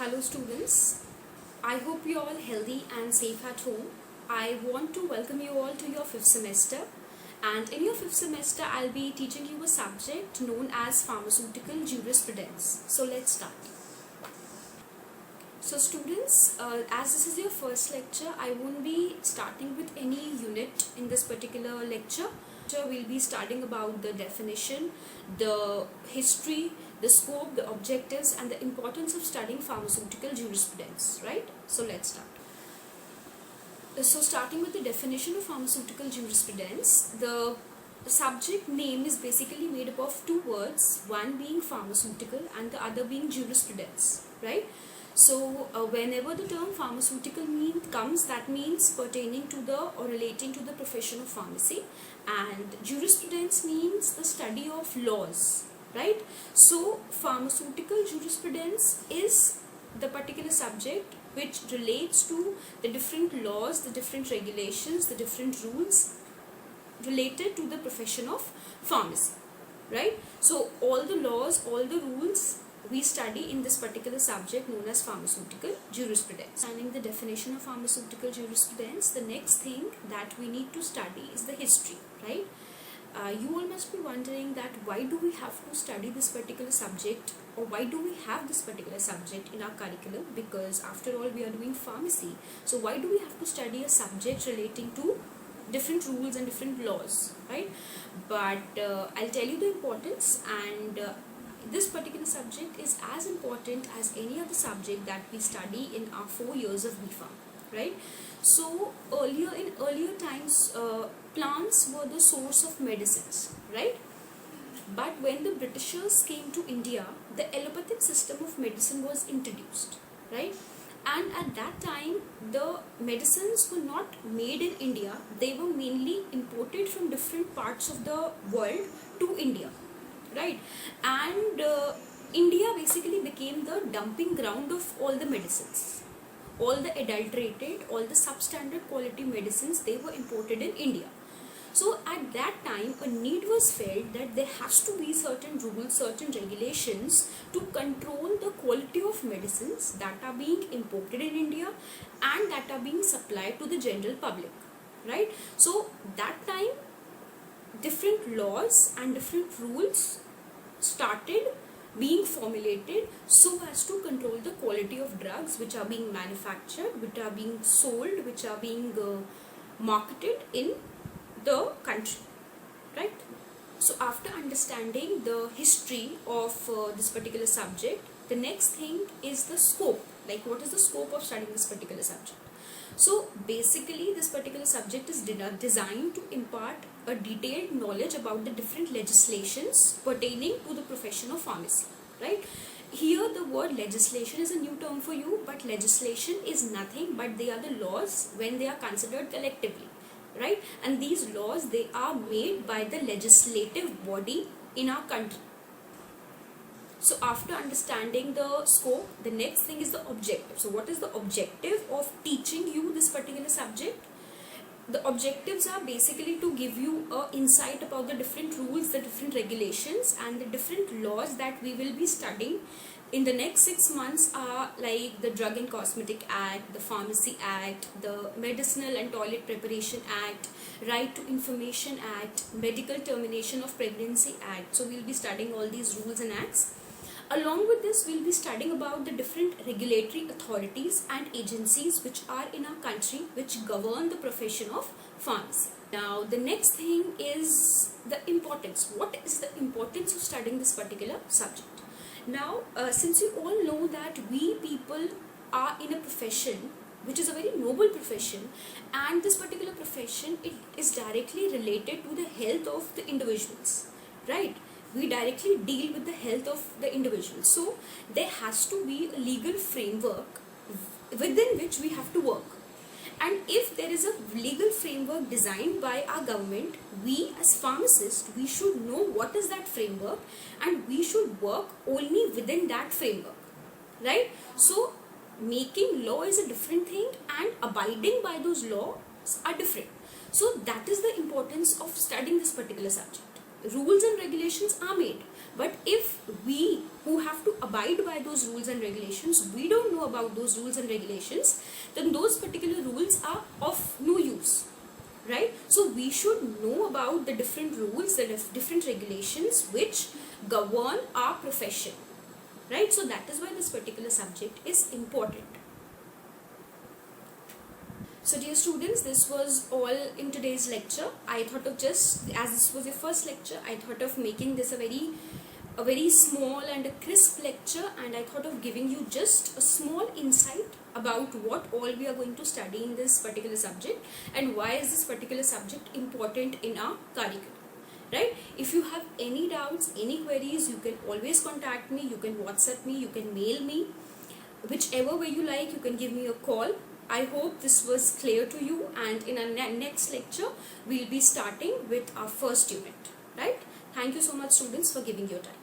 Hello students, I hope you are all healthy and safe at home. I want to welcome you all to your 5th semester, and in your 5th semester I'll be teaching you a subject known as pharmaceutical jurisprudence. So let's start. So students, as this is your first lecture, I won't be starting with any unit in this particular lecture. We'll be studying about the definition, the history, the scope, the objectives and the importance of studying pharmaceutical jurisprudence, right? So let's start. So starting with the definition of pharmaceutical jurisprudence, the subject name is basically made up of two words, one being pharmaceutical and the other being jurisprudence, right? So whenever the term pharmaceutical comes, that means pertaining to the or relating to the profession of pharmacy, and jurisprudence means the study of laws, right? So pharmaceutical jurisprudence is the particular subject which relates to the different laws, the different regulations, the different rules related to the profession of pharmacy, right? So all the laws, all the rules we study in this particular subject known as pharmaceutical jurisprudence. Understanding the definition of pharmaceutical jurisprudence, the next thing that we need to study is the history, right? You all must be wondering that why do we have to study this particular subject, or why do we have this particular subject in our curriculum? Because after all we are doing pharmacy, so why do we have to study a subject relating to different rules and different laws, right? But I'll tell you the importance, and this particular subject is as important as any other subject that we study in our 4 years of BPharm, right? So in earlier times, plants were the source of medicines, right? But when the Britishers came to India, the allopathic system of medicine was introduced, right? And at that time, the medicines were not made in India. They were mainly imported from different parts of the world to India, right? And India basically became the dumping ground of all the medicines. All the adulterated, all the substandard quality medicines, they were imported in India. So at that time, a need was felt that there has to be certain rules, certain regulations to control the quality of medicines that are being imported in India and that are being supplied to the general public, right? So that time, different laws and different rules started being formulated so as to control the quality of drugs which are being manufactured, which are being sold, which are being marketed in the country, right? So after understanding the history of this particular subject, the next thing is the scope. Like, what is the scope of studying this particular subject? So basically this particular subject is designed to impart a detailed knowledge about the different legislations pertaining to the profession of pharmacy, right? Here the word legislation is a new term for you, but legislation is nothing but they are the laws when they are considered collectively, right? And these laws, they are made by the legislative body in our country. So after understanding the scope, the next thing is the objective. So what is the objective of teaching you this particular subject? The objectives are basically to give you an insight about the different rules, the different regulations and the different laws that we will be studying in the next 6 months are like the Drug and Cosmetic Act, the Pharmacy Act, the Medicinal and Toilet Preparation Act, Right to Information Act, Medical Termination of Pregnancy Act. So we'll be studying all these rules and acts. Along with this, we'll be studying about the different regulatory authorities and agencies which are in our country which govern the profession of pharmacy. Now, the next thing is the importance. What is the importance of studying this particular subject? Now, since you all know that we people are in a profession which is a very noble profession, and this particular profession, it is directly related to the health of the individuals, right? We directly deal with the health of the individual. So there has to be a legal framework within which we have to work. And if there is a legal framework designed by our government, we as pharmacists, we should know what is that framework and we should work only within that framework, right? So making law is a different thing and abiding by those laws are different. So that is the importance of studying this particular subject. Rules and regulations are made, But if we who have to abide by those rules and regulations, we don't know about those rules and regulations, then those particular rules are of no use, right? So we should know about the different rules, the different regulations which govern our profession, right? So that is why this particular subject is important. So dear students, this was all in today's lecture. I thought of just, as this was your first lecture, I thought of making this a very small and a crisp lecture, and I thought of giving you just a small insight about what all we are going to study in this particular subject and why is this particular subject important in our curriculum, right? If you have any doubts, any queries, you can always contact me, you can WhatsApp me, you can mail me, whichever way you like. You can give me a call. I hope this was clear to you, and in our next lecture we'll be starting with our first unit, right? Thank you so much students for giving your time.